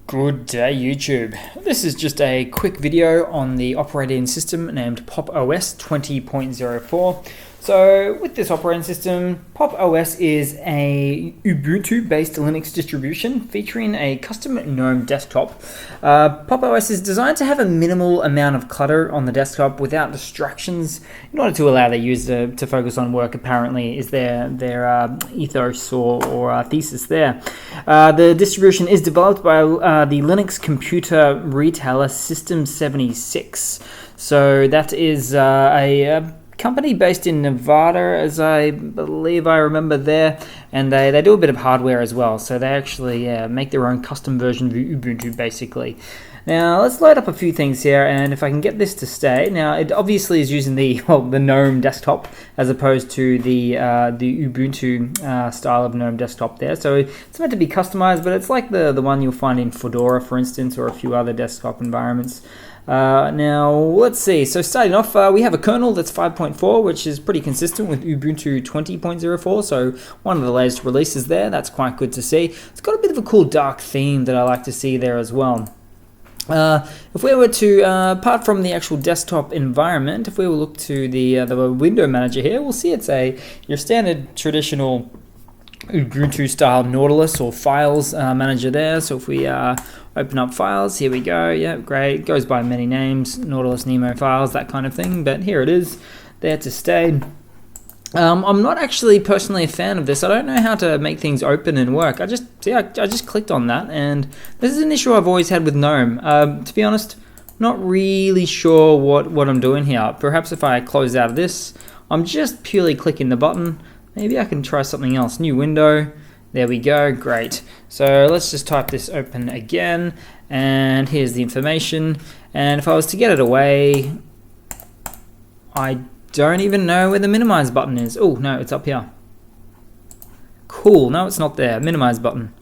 Good day YouTube. This is just a quick video on the operating system named Pop! OS 20.04. So with this operating system, Pop! OS is a Ubuntu-based Linux distribution featuring a custom GNOME desktop. Pop! OS is designed to have a minimal amount of clutter on the desktop without distractions in order to allow the user to focus on work, apparently is their ethos or thesis there. The distribution is developed by the Linux computer retailer System76. So that is a company based in Nevada, as I believe I remember there, and they do a bit of hardware as well, so they actually make their own custom version of Ubuntu basically. Now let's load up a few things here, and if I can get this to stay. Now it obviously is using the GNOME desktop as opposed to the Ubuntu style of GNOME desktop there, so it's meant to be customized, but it's like the one you'll find in Fedora, for instance, or a few other desktop environments. Now let's see, so starting off, we have a kernel that's 5.4, which is pretty consistent with Ubuntu 20.04, so one of the latest releases there. That's quite good to see. It's got a bit of a cool dark theme that I like to see there as well. If we were to, apart from the actual desktop environment, if we will look to the window manager here, we'll see it's your standard traditional Ubuntu style Nautilus or files manager there. So if we open up files, here we go. Yeah, great. It goes by many names, Nautilus, Nemo files, that kind of thing. But here it is, there to stay. I'm not actually personally a fan of this. I don't know how to make things open and work. I just clicked on that, and this is an issue I've always had with GNOME. To be honest, not really sure what I'm doing here. Perhaps if I close out of this, I'm just purely clicking the button. Maybe I can try something else. New window. There we go. Great. So let's just type this open again, and here's the information. And if I was to get it away, I don't even know where the minimize button is. Oh, no, it's up here. Cool. No, it's not there. Minimize button.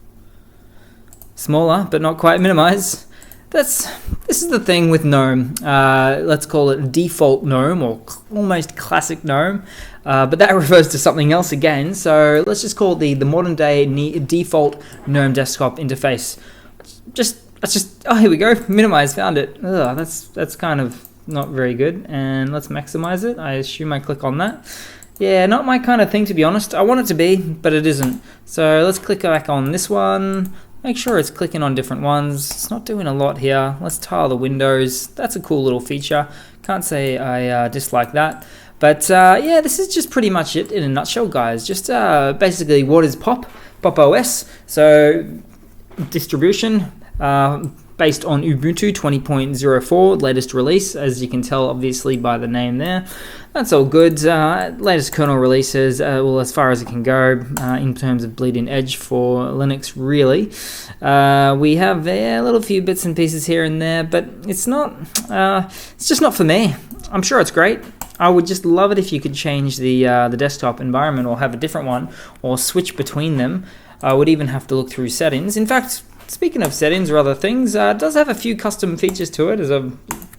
Smaller, but not quite minimize. This is the thing with GNOME. Let's call it default GNOME, or almost classic GNOME. But that refers to something else again. So let's just call it the modern day default GNOME desktop interface. Oh, here we go. Minimize, found it. Ugh, that's kind of not very good. And let's maximize it. I assume I click on that. Yeah, not my kind of thing, to be honest. I want it to be, but it isn't. So let's click back on this one. Make sure it's clicking on different ones. It's not doing a lot here. Let's tile the windows. That's a cool little feature. Can't say I dislike that. But yeah, this is just pretty much it in a nutshell, guys. Just basically, what is Pop OS? So distribution based on Ubuntu 20.04, latest release, as you can tell obviously by the name there. That's all good. Latest kernel releases, well, as far as it can go in terms of bleeding edge for Linux, really. We have a little few bits and pieces here and there, but it's just not for me. I'm sure it's great. I would just love it if you could change the desktop environment, or have a different one, or switch between them. I would even have to look through settings. In fact, speaking of settings or other things, it does have a few custom features to it, as I've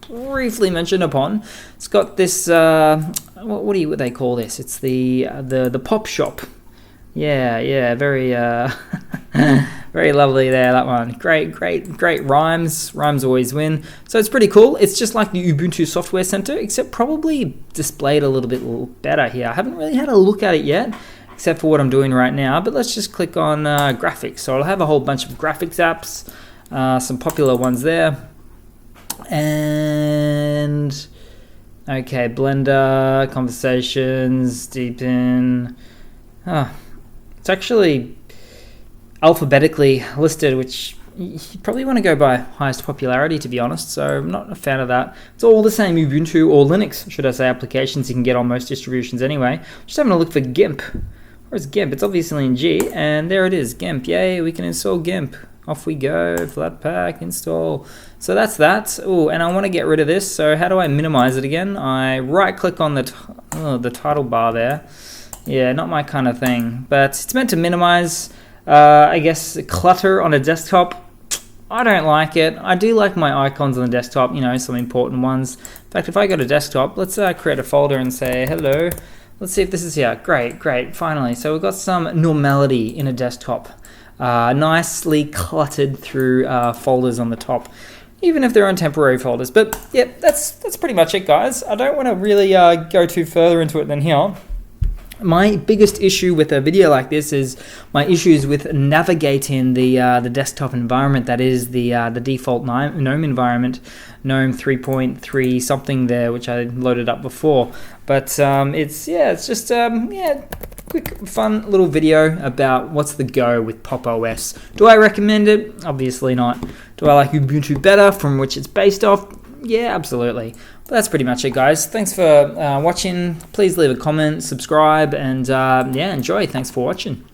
briefly mentioned upon. It's got this, what do they call this? It's the pop shop. Yeah, very very lovely there, that one. Great rhymes. Rhymes always win. So it's pretty cool. It's just like the Ubuntu Software Center, except probably displayed a little bit better here. I haven't really had a look at it yet, except for what I'm doing right now, but let's just click on graphics. So I'll have a whole bunch of graphics apps, some popular ones there, and okay, Blender, Conversations, Deepin. It's actually alphabetically listed, which you probably want to go by highest popularity, to be honest, so I'm not a fan of that. It's all the same Ubuntu, or Linux, should I say, applications you can get on most distributions anyway. Just having a look for GIMP. Where's GIMP? It's obviously in G, and there it is, GIMP. Yay, we can install GIMP. Off we go, Flatpak, install. So that's that. Oh, and I want to get rid of this, so how do I minimize it again? I right-click on the title bar there. Yeah, not my kind of thing, but it's meant to minimize, I guess, clutter on a desktop. I don't like it. I do like my icons on the desktop, some important ones. In fact, if I go to desktop, let's create a folder and say hello. Let's see if this is here. Great, finally. So we've got some normality in a desktop. nicely cluttered through folders on the top, even if they're on temporary folders. But yeah, that's pretty much it, guys. I don't want to really go too further into it than here. My biggest issue with a video like this is my issues with navigating the desktop environment that is the default GNOME environment, GNOME 3.3 something there, which I loaded up before. But it's just quick fun little video about what's the go with Pop! OS. Do I recommend it? Obviously not. Do I like Ubuntu better, from which it's based off? Yeah, absolutely. But that's pretty much it, guys. Thanks for watching. Please leave a comment, subscribe, and yeah, enjoy. Thanks for watching.